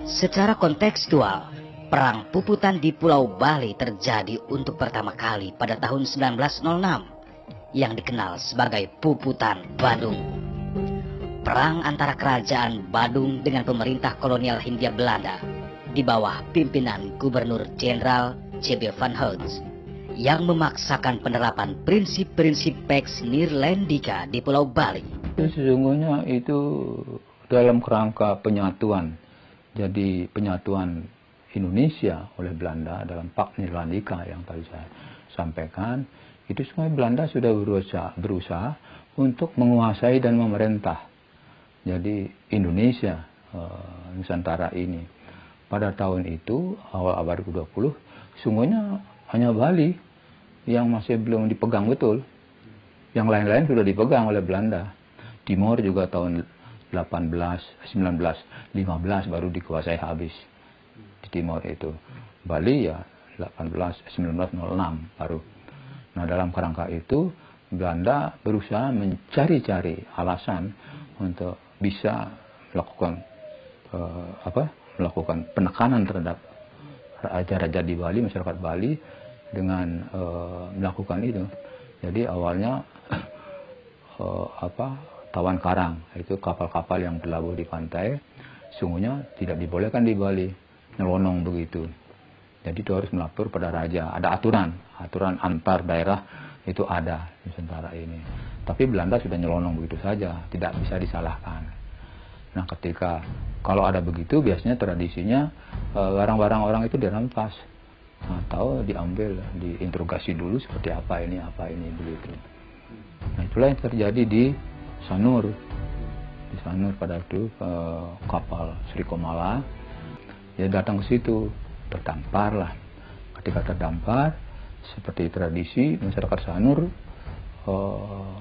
Secara kontekstual, Perang Puputan di Pulau Bali terjadi untuk pertama kali pada tahun 1906 yang dikenal sebagai Puputan Badung. Perang antara kerajaan Badung dengan pemerintah kolonial Hindia Belanda di bawah pimpinan Gubernur Jenderal C.B. van Holst yang memaksakan penerapan prinsip-prinsip Pax Neerlandica di Pulau Bali. Sesungguhnya itu dalam kerangka penyatuan. Jadi penyatuan Indonesia oleh Belanda dalam Pax Neerlandica yang tadi saya sampaikan, itu semua Belanda sudah berusaha untuk menguasai dan memerintah. Jadi Indonesia, Nusantara ini. Pada tahun itu, awal abad ke-20, sungguhnya hanya Bali yang masih belum dipegang betul. Yang lain-lain sudah dipegang oleh Belanda. Timor juga tahun 1915 baru dikuasai habis di Timor itu. Bali ya 1906 baru. Nah, dalam kerangka itu Belanda berusaha mencari-cari alasan untuk bisa melakukan penekanan terhadap raja-raja di Bali, masyarakat Bali dengan melakukan itu. Jadi awalnya tawan karang, itu kapal-kapal yang berlabuh di pantai, sungguhnya tidak dibolehkan di Bali, nyelonong begitu. Jadi itu harus melapor pada raja. Ada aturan antar daerah itu ada di Nusantara ini. Tapi Belanda sudah nyelonong begitu saja, tidak bisa disalahkan. Nah, kalau ada begitu, biasanya tradisinya barang-barang orang itu dirampas atau diambil, diinterogasi dulu seperti apa ini begitu. Nah, itulah yang terjadi di Sanur. Di Sanur pada itu kapal Sri Komala, dia datang ke situ, terdampar lah. Ketika terdampar, seperti tradisi masyarakat Sanur,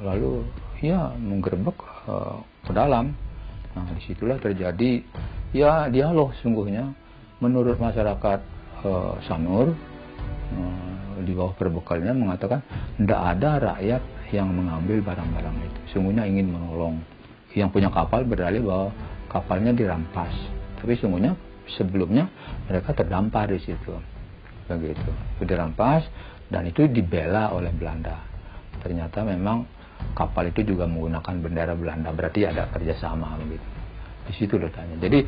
lalu ya menggerebek ke dalam. Nah, disitulah terjadi ya dialog sungguhnya. Menurut masyarakat Sanur, di bawah perbekalnya mengatakan tidak ada rakyat yang mengambil barang-barang itu. Sungguhnya ingin menolong. Yang punya kapal berdalih bahwa kapalnya dirampas. Tapi sungguhnya sebelumnya mereka terdampar di situ. Begitu. Itu dirampas dan itu dibela oleh Belanda. Ternyata memang kapal itu juga menggunakan bendera Belanda. Berarti ada kerjasama begitu. Di situ letaknya. Jadi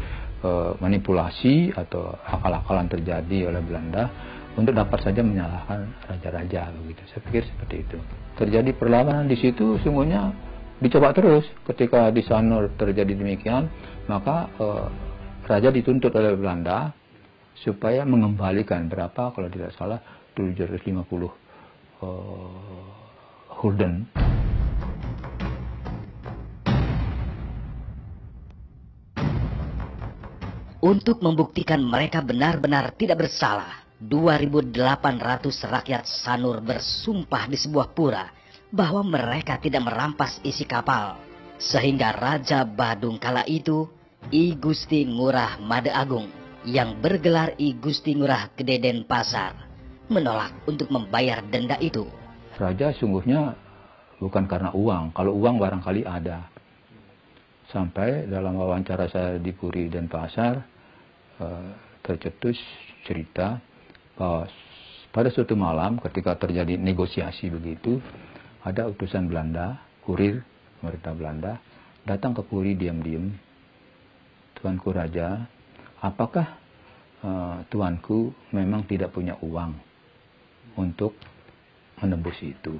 manipulasi atau akal-akalan terjadi oleh Belanda untuk dapat saja menyalahkan raja-raja begitu. Saya pikir seperti itu. Terjadi perlawanan di situ, sungguhnya dicoba terus. Ketika di Sanur terjadi demikian, maka raja dituntut oleh Belanda supaya mengembalikan berapa, kalau tidak salah 750 gulden. Untuk membuktikan mereka benar-benar tidak bersalah, 2.800 rakyat Sanur bersumpah di sebuah pura bahwa mereka tidak merampas isi kapal. Sehingga Raja Badung kala itu, I Gusti Ngurah Made Agung, yang bergelar I Gusti Ngurah Gede Denpasar, menolak untuk membayar denda itu. Raja sungguhnya bukan karena uang. Kalau uang barangkali ada. Sampai dalam wawancara saya di Puri Denpasar, tercetus cerita bahwa pada suatu malam ketika terjadi negosiasi begitu, ada utusan Belanda, kurir pemerintah Belanda, datang ke Puri diam-diam. Tuanku Raja, apakah tuanku memang tidak punya uang untuk menembus itu?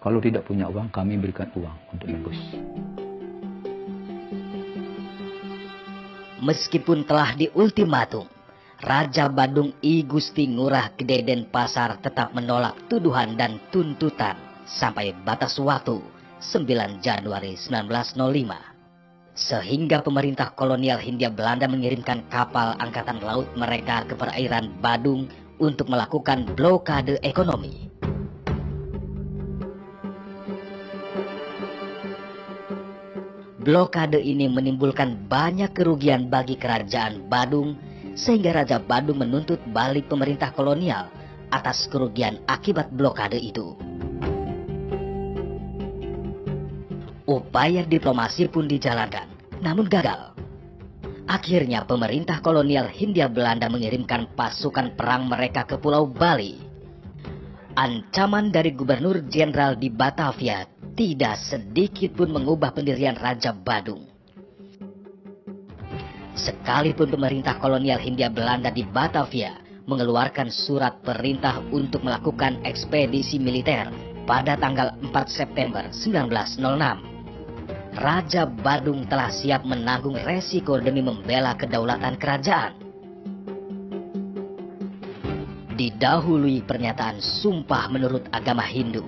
Kalau tidak punya uang, kami berikan uang untuk menembus. Meskipun telah diultimatum, Raja Badung I Gusti Ngurah Gede Denpasar tetap menolak tuduhan dan tuntutan sampai batas waktu 9 Januari 1905. Sehingga pemerintah kolonial Hindia Belanda mengirimkan kapal angkatan laut mereka ke perairan Badung untuk melakukan blokade ekonomi. Blokade ini menimbulkan banyak kerugian bagi kerajaan Badung, sehingga Raja Badung menuntut balik pemerintah kolonial atas kerugian akibat blokade itu. Upaya diplomasi pun dijalankan, namun gagal. Akhirnya pemerintah kolonial Hindia Belanda mengirimkan pasukan perang mereka ke Pulau Bali. Ancaman dari Gubernur Jenderal di Batavia tidak sedikit pun mengubah pendirian Raja Badung. Sekalipun pemerintah kolonial Hindia Belanda di Batavia mengeluarkan surat perintah untuk melakukan ekspedisi militer pada tanggal 4 September 1906, Raja Badung telah siap menanggung resiko demi membela kedaulatan kerajaan. Didahului pernyataan sumpah menurut agama Hindu,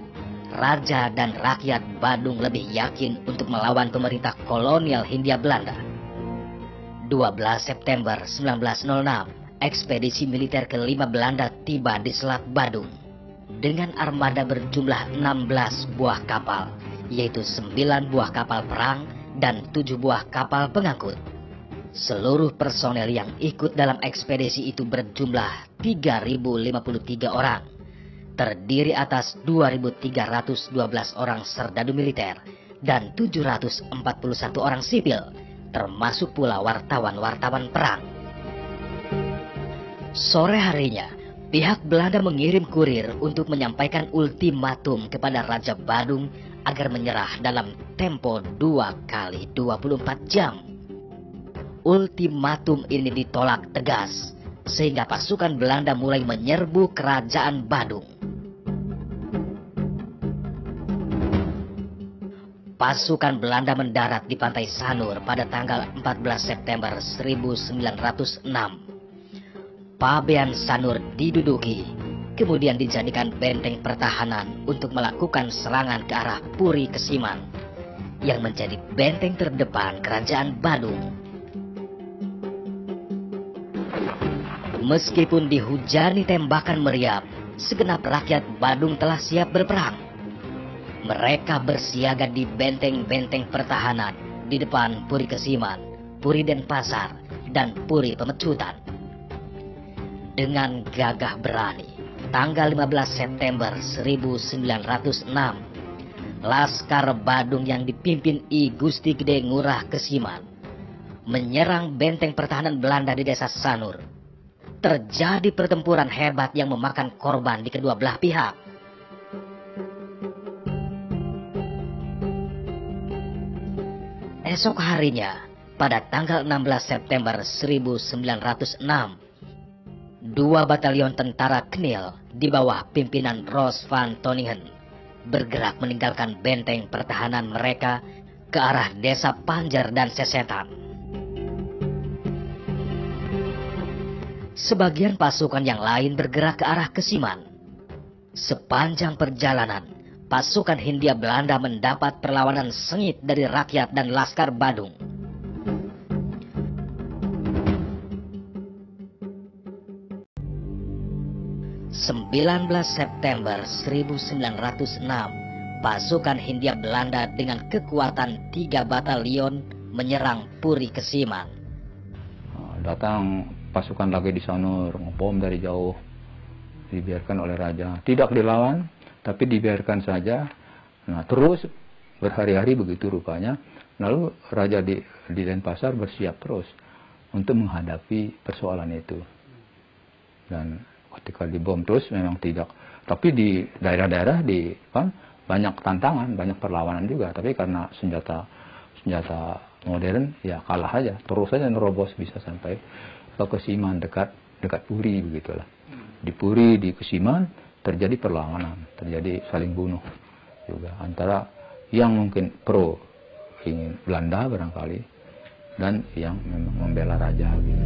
Raja dan rakyat Badung lebih yakin untuk melawan pemerintah kolonial Hindia Belanda. 12 September 1906, ekspedisi militer ke-5 Belanda tiba di Selat Badung dengan armada berjumlah 16 buah kapal, yaitu 9 buah kapal perang dan 7 buah kapal pengangkut. Seluruh personel yang ikut dalam ekspedisi itu berjumlah 3.053 orang, terdiri atas 2.312 orang serdadu militer dan 741 orang sipil, termasuk pula wartawan-wartawan perang. Sore harinya, pihak Belanda mengirim kurir untuk menyampaikan ultimatum kepada Raja Badung agar menyerah dalam tempo 2 kali 24 jam. Ultimatum ini ditolak tegas, sehingga pasukan Belanda mulai menyerbu kerajaan Badung. Pasukan Belanda mendarat di pantai Sanur pada tanggal 14 September 1906. Pabean Sanur diduduki, kemudian dijadikan benteng pertahanan untuk melakukan serangan ke arah Puri Kesiman, yang menjadi benteng terdepan kerajaan Badung. Meskipun dihujani tembakan meriam, segenap rakyat Badung telah siap berperang. Mereka bersiaga di benteng-benteng pertahanan di depan Puri Kesiman, Puri Denpasar, dan Puri Pemecutan. Dengan gagah berani, tanggal 15 September 1906, Laskar Badung yang dipimpin I Gusti Gede Ngurah Kesiman menyerang benteng pertahanan Belanda di desa Sanur. Terjadi pertempuran hebat yang memakan korban di kedua belah pihak. Esok harinya, pada tanggal 16 September 1906, 2 batalion tentara Knil di bawah pimpinan Roos van Toningen bergerak meninggalkan benteng pertahanan mereka ke arah desa Panjer dan Sesetan. Sebagian pasukan yang lain bergerak ke arah Kesiman. Sepanjang perjalanan, pasukan Hindia Belanda mendapat perlawanan sengit dari rakyat dan Laskar Badung. (19 September 1906), pasukan Hindia Belanda dengan kekuatan 3 batalion menyerang Puri Kesiman. Datang pasukan lagi di Sanur, ngebom dari jauh, dibiarkan oleh raja. Tidak dilawan, tapi dibiarkan saja. Nah, terus berhari-hari begitu rupanya. Lalu raja di Denpasar bersiap terus untuk menghadapi persoalan itu. Dan ketika dibom terus memang tidak. Tapi di daerah-daerah banyak tantangan, banyak perlawanan juga. Tapi karena senjata modern ya kalah aja. Terus saja nerobos bisa sampai ke Kesiman dekat Puri begitulah. Di Puri, di Kesiman terjadi perlawanan, terjadi saling bunuh juga antara yang mungkin pro ingin Belanda barangkali dan yang memang membela raja gitu.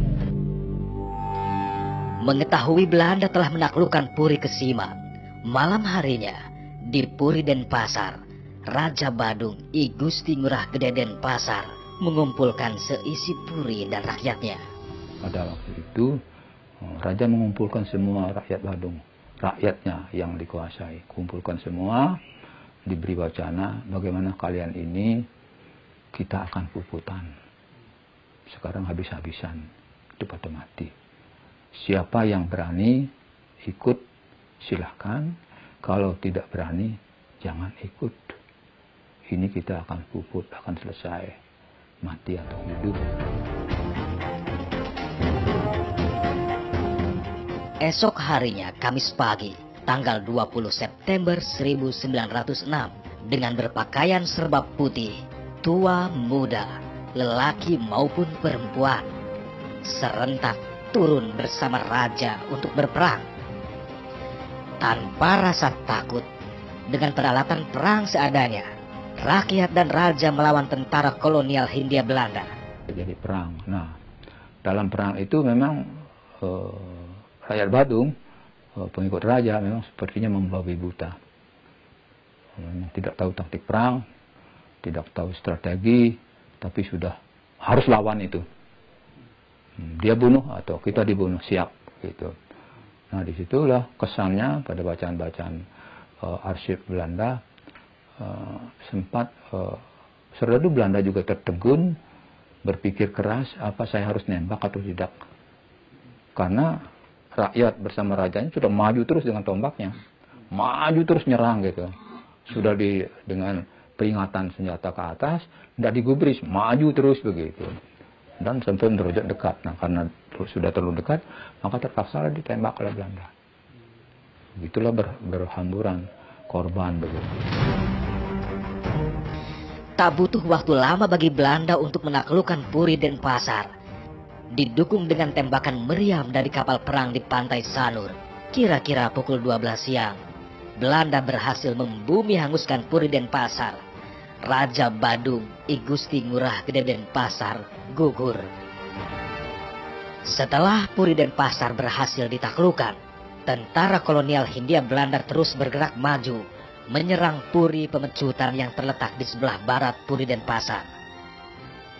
Mengetahui Belanda telah menaklukkan Puri Kesiman, malam harinya di Puri Denpasar, Raja Badung I Gusti Ngurah Gede Denpasar mengumpulkan seisi Puri dan rakyatnya. Pada waktu itu raja mengumpulkan semua rakyat Badung, rakyatnya yang dikuasai, kumpulkan semua, diberi wacana bagaimana kalian ini kita akan puputan. Sekarang habis-habisan, itu pada mati. Siapa yang berani ikut silahkan, kalau tidak berani jangan ikut. Ini kita akan puput, akan selesai, mati atau hidup. Esok harinya, Kamis pagi, tanggal 20 September 1906, dengan berpakaian serba putih, tua muda, lelaki maupun perempuan, serentak turun bersama raja untuk berperang. Tanpa rasa takut, dengan peralatan perang seadanya, rakyat dan raja melawan tentara kolonial Hindia Belanda. Jadi perang. Nah, dalam perang itu memang rakyat Badung, pengikut raja, memang sepertinya membabi buta. Tidak tahu taktik perang, tidak tahu strategi, tapi sudah harus lawan itu. Dia bunuh atau kita dibunuh, siap gitu. Nah, disitulah kesannya pada bacaan-bacaan arsip Belanda, sempat serdadu Belanda juga tertegun, berpikir keras, apa saya harus nembak atau tidak. Karena rakyat bersama rajanya sudah maju terus dengan tombaknya, maju terus nyerang gitu. Sudah dengan peringatan senjata ke atas, tidak digubris, maju terus begitu. Dan sampai derajat dekat. Nah, karena sudah terlalu dekat, maka terpaksa ditembak oleh Belanda. Begitulah berhamburan korban begitu. Tak butuh waktu lama bagi Belanda untuk menaklukkan Puri dan Pasar. Didukung dengan tembakan meriam dari kapal perang di pantai Sanur, kira-kira pukul 12 siang, Belanda berhasil membumi hanguskan Puri dan Pasar. Raja Badung, I Gusti Ngurah Gede dan Pasar, gugur. Setelah Puri dan Pasar berhasil ditaklukkan, tentara kolonial Hindia Belanda terus bergerak maju, menyerang Puri Pemecutan yang terletak di sebelah barat Puri dan Pasar.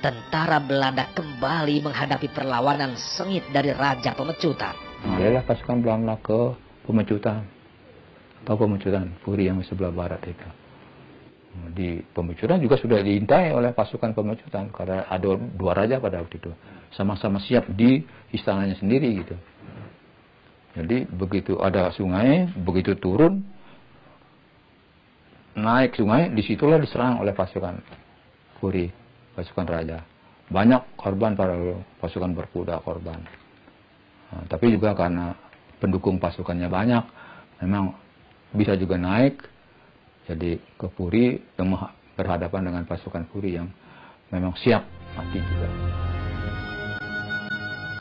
Tentara Belanda kembali menghadapi perlawanan sengit dari Raja Pemecutan. Mulailah pasukan Belanda ke Pemecutan, atau Pemecutan Puri yang di sebelah barat itu. Di Pemecutan juga sudah diintai oleh pasukan Pemecutan, karena ada dua raja pada waktu itu, sama-sama siap di istananya sendiri gitu. Jadi begitu ada sungai, begitu turun, naik sungai, disitulah diserang oleh pasukan Puri, pasukan raja. Banyak korban para pasukan berkuda korban. Nah, tapi juga karena pendukung pasukannya banyak, memang bisa juga naik. Jadi ke Puri yang berhadapan dengan pasukan Puri yang memang siap mati juga.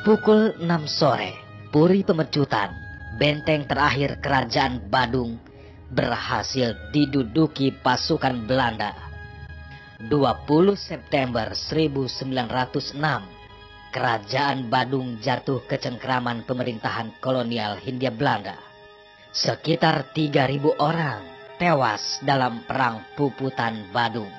Pukul 6 sore, Puri Pemecutan, benteng terakhir kerajaan Badung, berhasil diduduki pasukan Belanda. 20 September 1906, kerajaan Badung jatuh ke cengkraman pemerintahan kolonial Hindia Belanda. Sekitar 3.000 orang tewas dalam perang Puputan Badung.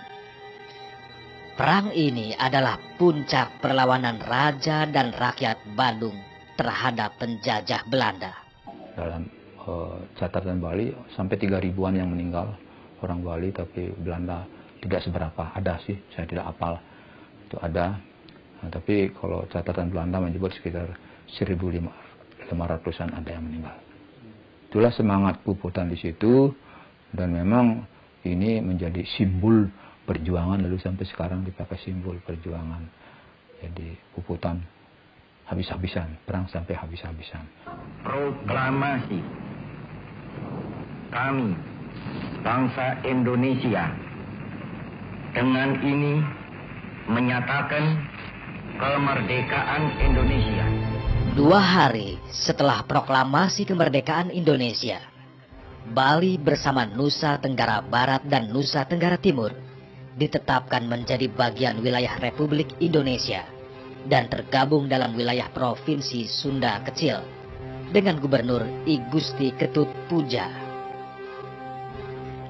Perang ini adalah puncak perlawanan raja dan rakyat Badung terhadap penjajah Belanda. Dalam catatan Bali sampai 3.000-an yang meninggal orang Bali, tapi Belanda tidak seberapa. Ada sih, saya tidak hafal itu ada. Nah, tapi kalau catatan Belanda menyebut sekitar 1.500-an ada yang meninggal. Itulah semangat Puputan di situ, dan memang ini menjadi simbol perjuangan, lalu sampai sekarang dipakai simbol perjuangan. Jadi Puputan habis-habisan, perang sampai habis-habisan. Proklamasi kami, bangsa Indonesia, dengan ini menyatakan kemerdekaan Indonesia. 2 hari setelah proklamasi kemerdekaan Indonesia, Bali bersama Nusa Tenggara Barat dan Nusa Tenggara Timur ditetapkan menjadi bagian wilayah Republik Indonesia dan tergabung dalam wilayah Provinsi Sunda Kecil dengan Gubernur I Gusti Ketut Puja.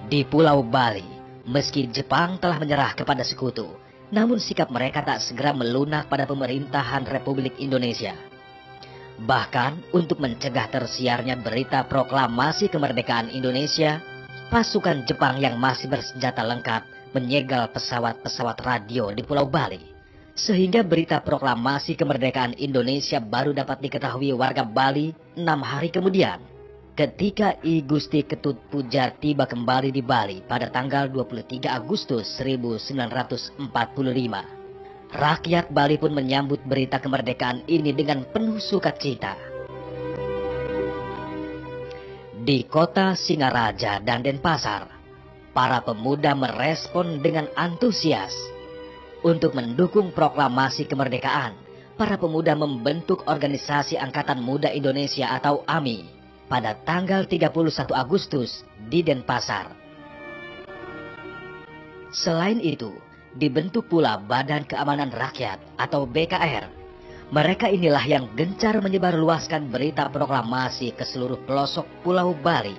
Di Pulau Bali, meski Jepang telah menyerah kepada sekutu, namun sikap mereka tak segera melunak pada pemerintahan Republik Indonesia. Bahkan untuk mencegah tersiarnya berita proklamasi kemerdekaan Indonesia, pasukan Jepang yang masih bersenjata lengkap menyegel pesawat-pesawat radio di Pulau Bali, sehingga berita proklamasi kemerdekaan Indonesia baru dapat diketahui warga Bali 6 hari kemudian, ketika I Gusti Ketut Puja tiba kembali di Bali pada tanggal 23 Agustus 1945. Rakyat Bali pun menyambut berita kemerdekaan ini dengan penuh sukacita. Di kota Singaraja dan Denpasar, para pemuda merespon dengan antusias. Untuk mendukung proklamasi kemerdekaan, para pemuda membentuk Organisasi Angkatan Muda Indonesia atau AMI pada tanggal 31 Agustus di Denpasar. Selain itu, dibentuk pula Badan Keamanan Rakyat atau BKR. Mereka inilah yang gencar menyebarluaskan berita proklamasi ke seluruh pelosok Pulau Bali.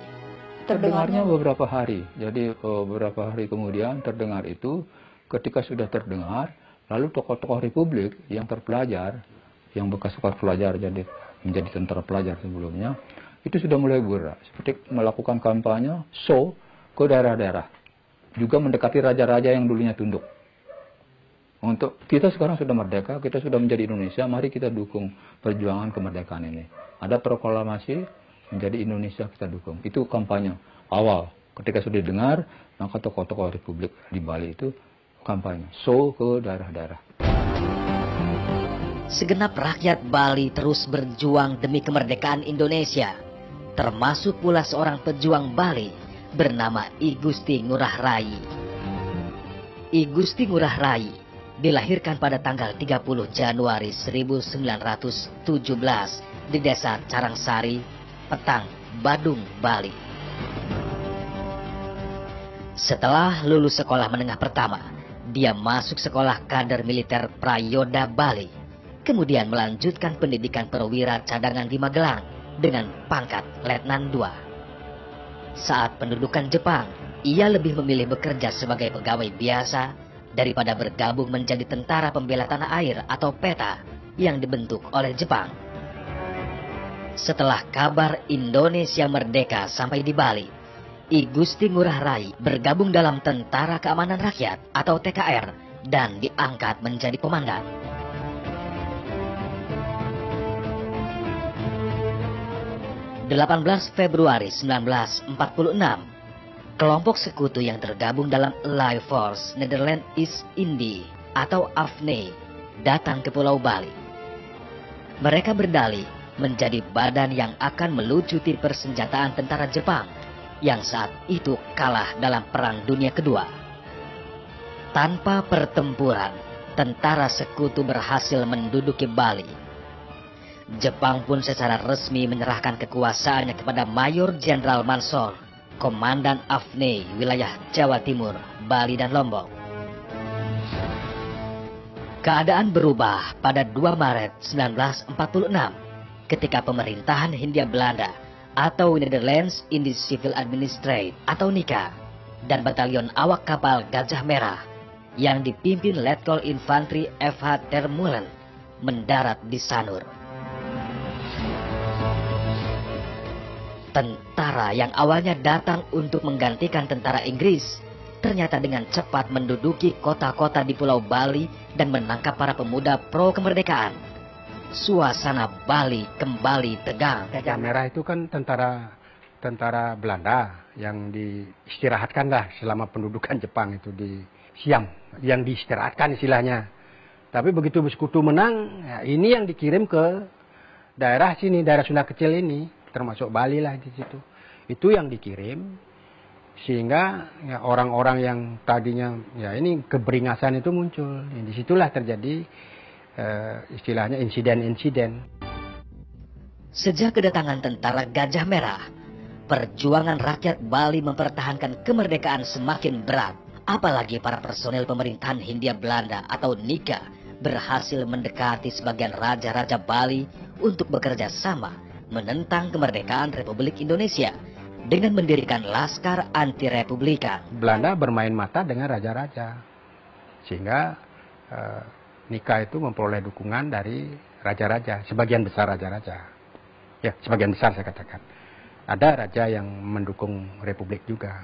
Terdengarnya beberapa hari, jadi beberapa hari kemudian terdengar itu. Ketika sudah terdengar, lalu tokoh-tokoh Republik yang terpelajar, yang bekas pelajar jadi menjadi tentara pelajar sebelumnya, itu sudah mulai bergerak, seperti melakukan kampanye show ke daerah-daerah, juga mendekati raja-raja yang dulunya tunduk. Untuk kita sekarang sudah merdeka, kita sudah menjadi Indonesia, mari kita dukung perjuangan kemerdekaan ini. Ada proklamasi menjadi Indonesia, kita dukung. Itu kampanye awal. Ketika sudah dengar, maka tokoh-tokoh Republik di Bali itu kampanye show ke daerah-daerah. Segenap rakyat Bali terus berjuang demi kemerdekaan Indonesia, termasuk pula seorang pejuang Bali bernama I Gusti Ngurah Rai. I Gusti Ngurah Rai dilahirkan pada tanggal 30 Januari 1917 di desa Carangsari, Petang, Badung, Bali. Setelah lulus sekolah menengah pertama, dia masuk sekolah kader militer Prayoda Bali, kemudian melanjutkan pendidikan perwira cadangan di Magelang dengan pangkat Letnan II. Saat pendudukan Jepang, ia lebih memilih bekerja sebagai pegawai biasa daripada bergabung menjadi tentara pembela tanah air atau PETA yang dibentuk oleh Jepang. Setelah kabar Indonesia merdeka sampai di Bali, I Gusti Ngurah Rai bergabung dalam Tentara Keamanan Rakyat atau TKR dan diangkat menjadi komandan. (18 Februari 1946), kelompok sekutu yang tergabung dalam Allied Force Netherlands East Indie atau AFNE datang ke Pulau Bali. Mereka berdalih menjadi badan yang akan melucuti persenjataan tentara Jepang yang saat itu kalah dalam Perang Dunia Kedua. Tanpa pertempuran, tentara sekutu berhasil menduduki Bali. Jepang pun secara resmi menyerahkan kekuasaannya kepada Mayor Jenderal Mansor, Komandan AFNE wilayah Jawa Timur, Bali dan Lombok. Keadaan berubah pada 2 Maret 1946 ketika pemerintahan Hindia Belanda atau Netherlands Indies Civil Administration atau NICA dan batalion awak kapal Gajah Merah yang dipimpin Letkol Infantri F.H. Termulen mendarat di Sanur. Tentara yang awalnya datang untuk menggantikan tentara Inggris ternyata dengan cepat menduduki kota-kota di Pulau Bali dan menangkap para pemuda pro kemerdekaan. Suasana Bali kembali tegang. Gajah Merah itu kan tentara Belanda yang diistirahatkan lah selama pendudukan Jepang itu di Siam, yang diistirahatkan istilahnya. Tapi begitu Bersekutu menang, ya ini yang dikirim ke daerah sini, daerah Sunda kecil ini, termasuk Bali lah di situ. Itu yang dikirim sehingga ya, orang-orang yang tadinya ya ini keberingasan itu muncul. Ya, disitulah terjadi istilahnya insiden-insiden. Sejak kedatangan tentara Gajah Merah, perjuangan rakyat Bali mempertahankan kemerdekaan semakin berat. Apalagi para personel pemerintahan Hindia Belanda atau NICA berhasil mendekati sebagian raja-raja Bali untuk bekerja sama menentang kemerdekaan Republik Indonesia dengan mendirikan Laskar Anti-Republikan. Belanda bermain mata dengan raja-raja, sehingga NICA itu memperoleh dukungan dari raja-raja, sebagian besar raja-raja. Ya, sebagian besar saya katakan. Ada raja yang mendukung Republik juga.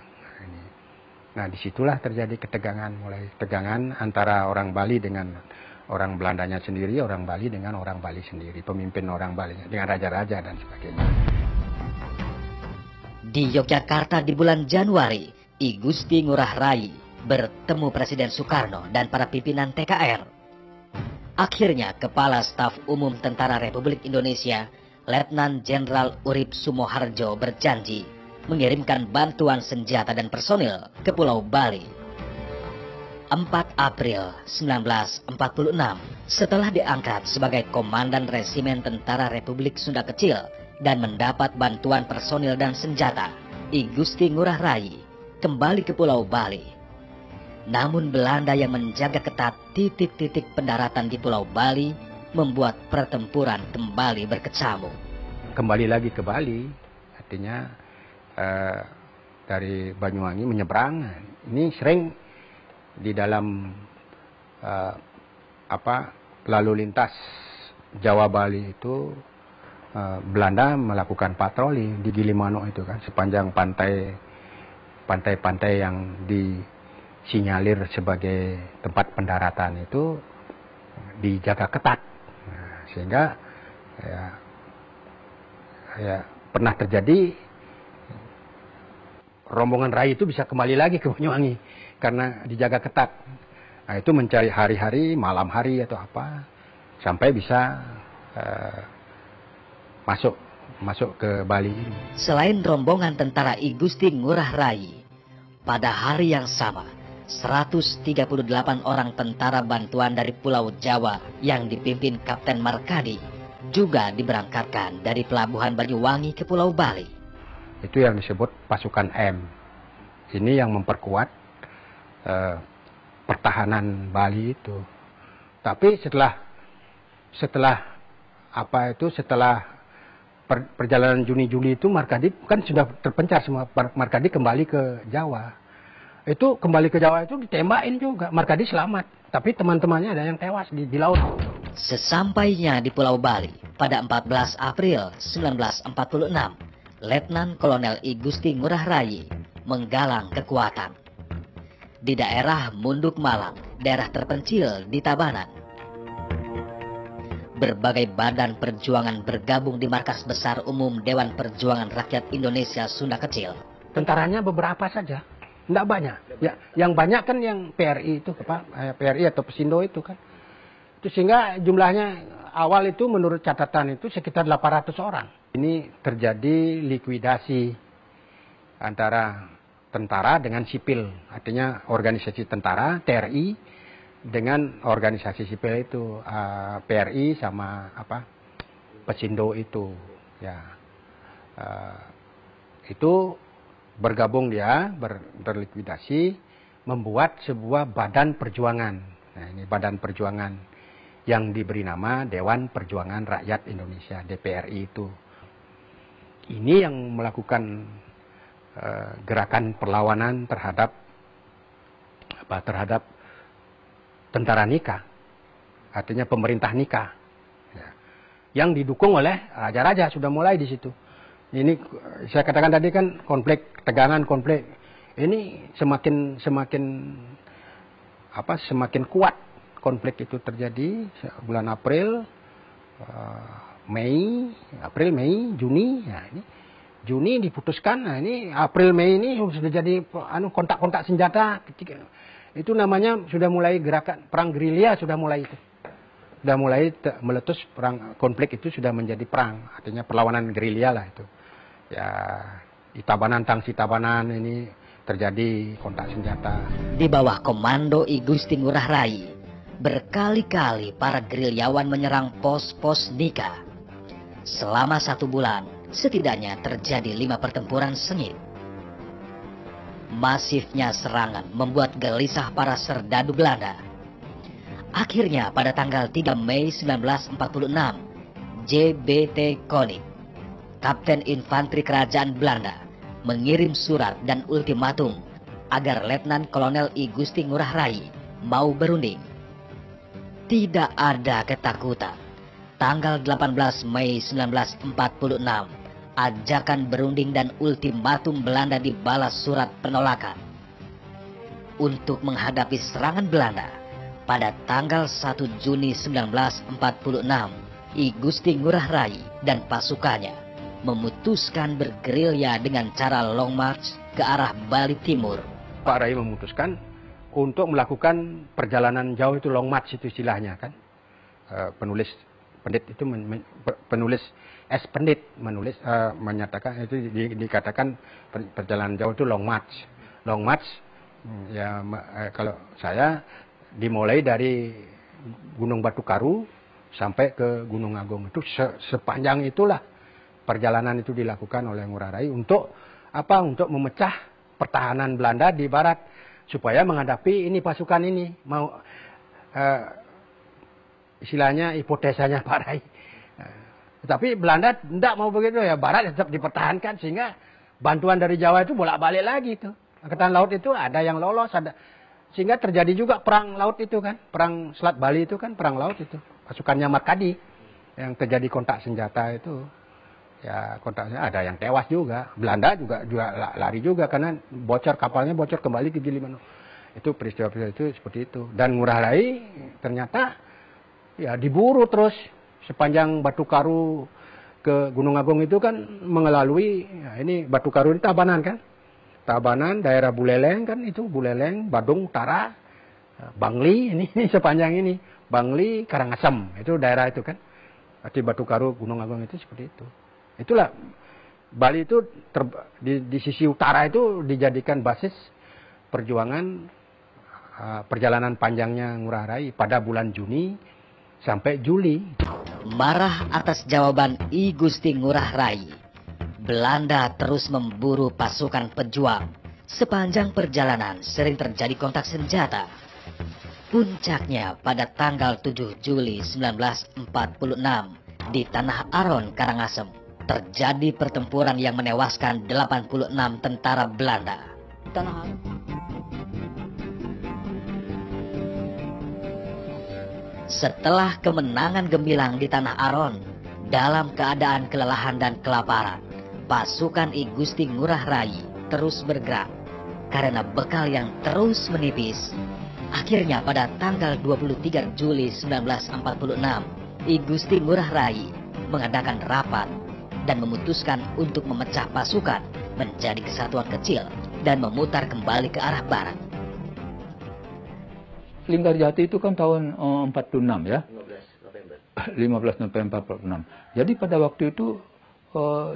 Nah, disitulah terjadi ketegangan, mulai tegangan antara orang Bali dengan orang Belandanya sendiri, orang Bali dengan orang Bali sendiri, pemimpin orang Bali dengan raja-raja dan sebagainya. Di Yogyakarta di bulan Januari, I Gusti Ngurah Rai bertemu Presiden Soekarno dan para pimpinan TKR. Akhirnya, Kepala Staf Umum Tentara Republik Indonesia, Letnan Jenderal Urip Sumoharjo berjanji mengirimkan bantuan senjata dan personil ke Pulau Bali. 4 April 1946, setelah diangkat sebagai Komandan Resimen Tentara Republik Sunda Kecil dan mendapat bantuan personil dan senjata, I Gusti Ngurah Rai kembali ke Pulau Bali. Namun Belanda yang menjaga ketat titik-titik pendaratan di Pulau Bali membuat pertempuran kembali berkecamuk. Kembali lagi ke Bali, artinya dari Banyuwangi menyeberang. Ini sering di dalam lalu lintas Jawa Bali itu Belanda melakukan patroli di Gilimanuk itu kan, sepanjang pantai-pantai yang disinyalir sebagai tempat pendaratan itu dijaga ketat. Nah, sehingga ya pernah terjadi rombongan Rai itu bisa kembali lagi ke Banyuwangi karena dijaga ketat. Nah, itu mencari hari-hari, malam hari atau apa, sampai bisa masuk ke Bali. Selain rombongan tentara I Gusti Ngurah Rai, pada hari yang sama 138 orang tentara bantuan dari Pulau Jawa yang dipimpin Kapten Markadi juga diberangkatkan dari Pelabuhan Banyuwangi ke Pulau Bali. Itu yang disebut pasukan M. Ini yang memperkuat pertahanan Bali itu. Tapi setelah perjalanan Juni-Juli itu Markadi kan sudah terpencar semua. Markadi kembali ke Jawa. Itu kembali ke Jawa itu ditembakin juga. Markadi selamat, tapi teman-temannya ada yang tewas di laut. Sesampainya di Pulau Bali pada 14 April 1946, Letnan Kolonel I Gusti Ngurah Rai menggalang kekuatan. Di daerah Munduk Malang, daerah terpencil di Tabanan, berbagai badan perjuangan bergabung di markas besar umum Dewan Perjuangan Rakyat Indonesia Sunda Kecil. Tentaranya beberapa saja, tidak banyak. Ya, yang banyak kan yang PRI itu, PRI atau Pesindo itu kan. Itu sehingga jumlahnya awal itu menurut catatan itu sekitar 800 orang. Ini terjadi likuidasi antara tentara dengan sipil, artinya organisasi tentara TRI dengan organisasi sipil itu PRI sama Pesindo itu, ya itu bergabung dia berlikuidasi membuat sebuah badan perjuangan. Nah, ini badan perjuangan yang diberi nama Dewan Perjuangan Rakyat Indonesia DPRI itu. Ini yang melakukan gerakan perlawanan terhadap tentara Nika, artinya pemerintah Nika, ya, yang didukung oleh raja-raja sudah mulai di situ. Ini saya katakan tadi kan konflik, tegangan konflik ini semakin kuat konflik itu terjadi bulan April, Mei, Juni. Nah, ini Juni diputuskan. Nah, ini April, Mei ini sudah jadi kontak-kontak senjata. Itu namanya sudah mulai gerakan perang gerilya, sudah mulai itu. Sudah mulai meletus perang, konflik itu sudah menjadi perang, artinya perlawanan gerilya lah itu. Ya, di Tabanan, Tangsi Tabanan ini terjadi kontak senjata. Di bawah komando I Gusti Ngurah Rai, berkali-kali para gerilyawan menyerang pos-pos Nika. Selama 1 bulan, setidaknya terjadi 5 pertempuran sengit. Masifnya serangan membuat gelisah para serdadu Belanda. Akhirnya pada tanggal 3 Mei 1946, JBT Koning, Kapten Infanteri Kerajaan Belanda, mengirim surat dan ultimatum agar Letnan Kolonel I Gusti Ngurah Rai mau berunding. Tidak ada ketakutan. Tanggal 18 Mei 1946, ajakan berunding dan ultimatum Belanda dibalas surat penolakan. Untuk menghadapi serangan Belanda, pada tanggal 1 Juni 1946, I Gusti Ngurah Rai dan pasukannya memutuskan bergerilya dengan cara long march ke arah Bali Timur. Pak Rai memutuskan untuk melakukan perjalanan jauh, itu long march itu istilahnya kan. Penulis Pendit itu penulis Pendit menulis menyatakan itu dikatakan perjalanan jauh itu long march. Long march ya kalau saya dimulai dari Gunung Batu Karu sampai ke Gunung Agung itu sepanjang itulah perjalanan itu dilakukan oleh Ngurah Rai untuk apa? Untuk memecah pertahanan Belanda di barat supaya menghadapi ini pasukan ini mau istilahnya hipotesanya Pak Rai. Tapi Belanda tidak mau begitu ya, barat tetap dipertahankan sehingga bantuan dari Jawa itu bolak-balik lagi tuh. Angkatan laut itu ada yang lolos, ada sehingga terjadi juga perang laut itu kan, perang Selat Bali itu kan perang laut itu. Pasukannya Markadi yang terjadi kontak senjata itu. Ya kontaknya ada yang tewas juga. Belanda juga lari juga karena kapalnya bocor kembali ke Gilimanuk. Itu peristiwa-peristiwa itu seperti itu. Dan Ngurah Rai ternyata ya diburu terus sepanjang Batu Karu ke Gunung Agung itu kan mengelalui ya ini Batu Karu di Tabanan kan. Tabanan, daerah Buleleng kan itu, Buleleng, Badung Utara, Bangli, ini sepanjang ini. Bangli, Karangasem, itu daerah itu kan. Arti Batu Karu, Gunung Agung itu seperti itu. Itulah, Bali itu di sisi utara itu dijadikan basis perjuangan perjalanan panjangnya Ngurah Rai pada bulan Juni sampai Juli. Marah atas jawaban I Gusti Ngurah Rai, Belanda terus memburu pasukan pejuang. Sepanjang perjalanan sering terjadi kontak senjata. Puncaknya pada tanggal 7 Juli 1946 di Tanah Aron, Karangasem, terjadi pertempuran yang menewaskan 86 tentara Belanda. Tanah Aron. Setelah kemenangan gemilang di Tanah Aron, dalam keadaan kelelahan dan kelaparan, pasukan I Gusti Ngurah Rai terus bergerak karena bekal yang terus menipis. Akhirnya pada tanggal 23 Juli 1946, I Gusti Ngurah Rai mengadakan rapat dan memutuskan untuk memecah pasukan menjadi kesatuan kecil dan memutar kembali ke arah barat. Linggarjati itu kan tahun 46 ya. 15 November 46. Jadi pada waktu itu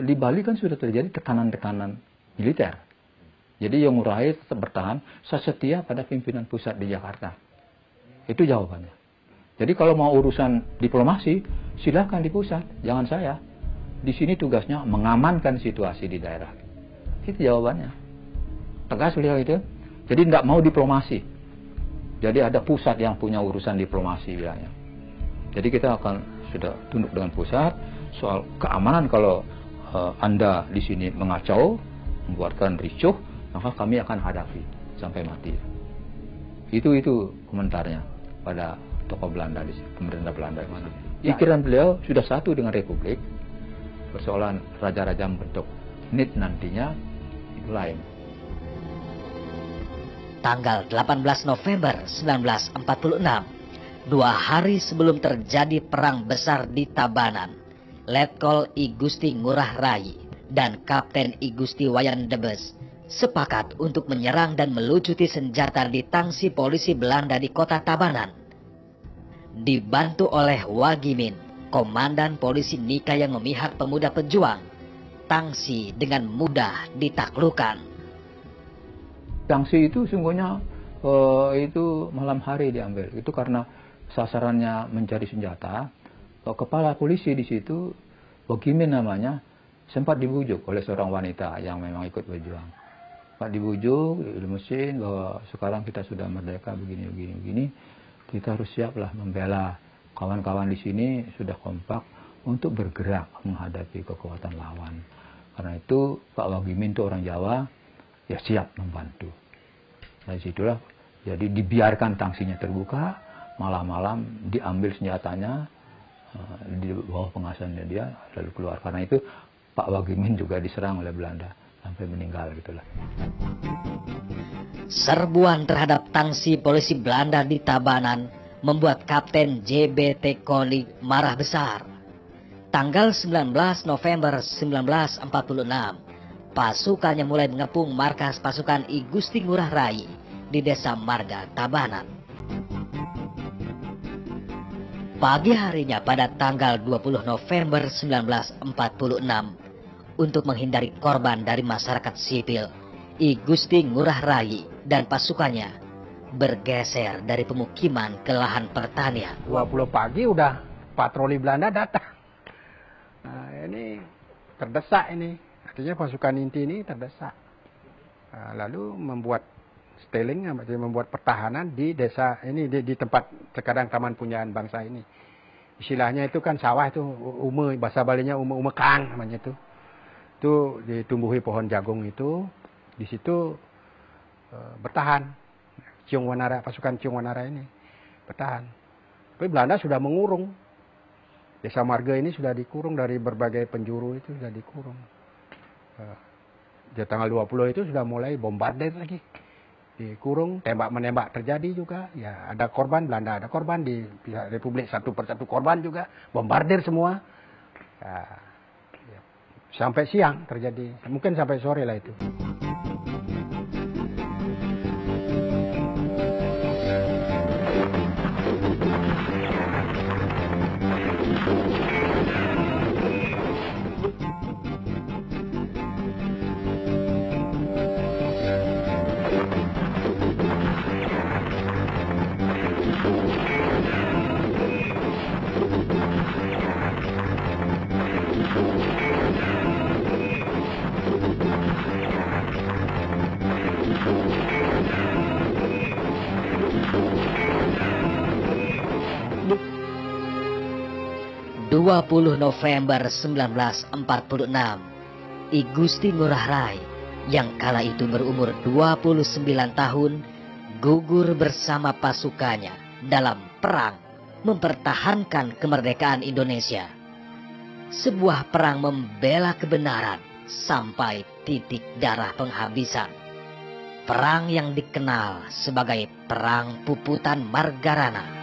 di Bali kan sudah terjadi tekanan-tekanan militer. Jadi yang Ngurah Rai tetap bertahan, saya setia pada pimpinan pusat di Jakarta. Itu jawabannya. Jadi kalau mau urusan diplomasi, silakan di pusat, jangan saya. Di sini tugasnya mengamankan situasi di daerah. Itu jawabannya. Tegas beliau itu. Jadi tidak mau diplomasi. Jadi ada pusat yang punya urusan diplomasi bilangnya. Jadi kita akan sudah tunduk dengan pusat soal keamanan. Kalau Anda di sini mengacau, membuatkan ricuh, maka kami akan hadapi sampai mati. Itu komentarnya pada tokoh Belanda di pemerintah Belanda mana. Pikiran beliau sudah satu dengan Republik. Persoalan raja-raja membentuk NIT nantinya itu lain. Tanggal 18 November 1946, 2 hari sebelum terjadi perang besar di Tabanan, Letkol I Gusti Ngurah Rai dan Kapten I Gusti Wayan Debes sepakat untuk menyerang dan melucuti senjata di tangsi polisi Belanda di kota Tabanan. Dibantu oleh Wagimin, komandan polisi Nika yang memihak pemuda pejuang, tangsi dengan mudah ditaklukkan. Tangsi itu sungguhnya itu malam hari diambil. Itu karena sasarannya mencari senjata. Kepala polisi di situ, Wagimin namanya, sempat dibujuk oleh seorang wanita yang memang ikut berjuang. Pak dibujuk, mesin bahwa sekarang kita sudah merdeka begini. Kita harus siaplah membela kawan-kawan di sini sudah kompak untuk bergerak menghadapi kekuatan lawan. Karena itu Pak Wagimin itu orang Jawa, ya siap membantu. Dari situlah jadi dibiarkan tangsinya terbuka, malam-malam diambil senjatanya di bawah pengawasannya dia lalu keluar. Karena itu Pak Wagimin juga diserang oleh Belanda sampai meninggal gitulah. Serbuan terhadap tangsi polisi Belanda di Tabanan membuat Kapten JBT Konig marah besar. Tanggal 19 November 1946, pasukannya mulai mengepung markas pasukan I Gusti Ngurah Rai di Desa Marga, Tabanan. Pagi harinya pada tanggal 20 November 1946, untuk menghindari korban dari masyarakat sipil, I Gusti Ngurah Rai dan pasukannya bergeser dari pemukiman ke lahan pertanian. 20 pagi udah patroli Belanda datang. Nah, ini terdesak ini. Artinya pasukan inti ini terdesak. Nah, lalu membuat stealing, membuat pertahanan di desa ini, di tempat sekarang Taman Punyaan Bangsa ini. Istilahnya itu kan sawah itu, bahasa Balinya umekang namanya itu. Itu ditumbuhi pohon jagung itu, di situ bertahan. Ciung Wanara, pasukan Ciung Wanara ini bertahan. Tapi Belanda sudah mengurung. Desa Marga ini sudah dikurung dari berbagai penjuru, itu sudah dikurung. Di tanggal 20 itu sudah mulai bombardir lagi. Dikurung, tembak-menembak terjadi juga. Ya, ada korban, Belanda ada korban, di pihak Republik satu persatu korban juga. Bombardir semua. Ya, sampai siang terjadi, mungkin sampai sore lah itu. 20 November 1946, I Gusti Ngurah Rai yang kala itu berumur 29 tahun gugur bersama pasukannya dalam perang mempertahankan kemerdekaan Indonesia. Sebuah perang membela kebenaran sampai titik darah penghabisan. Perang yang dikenal sebagai Perang Puputan Margarana.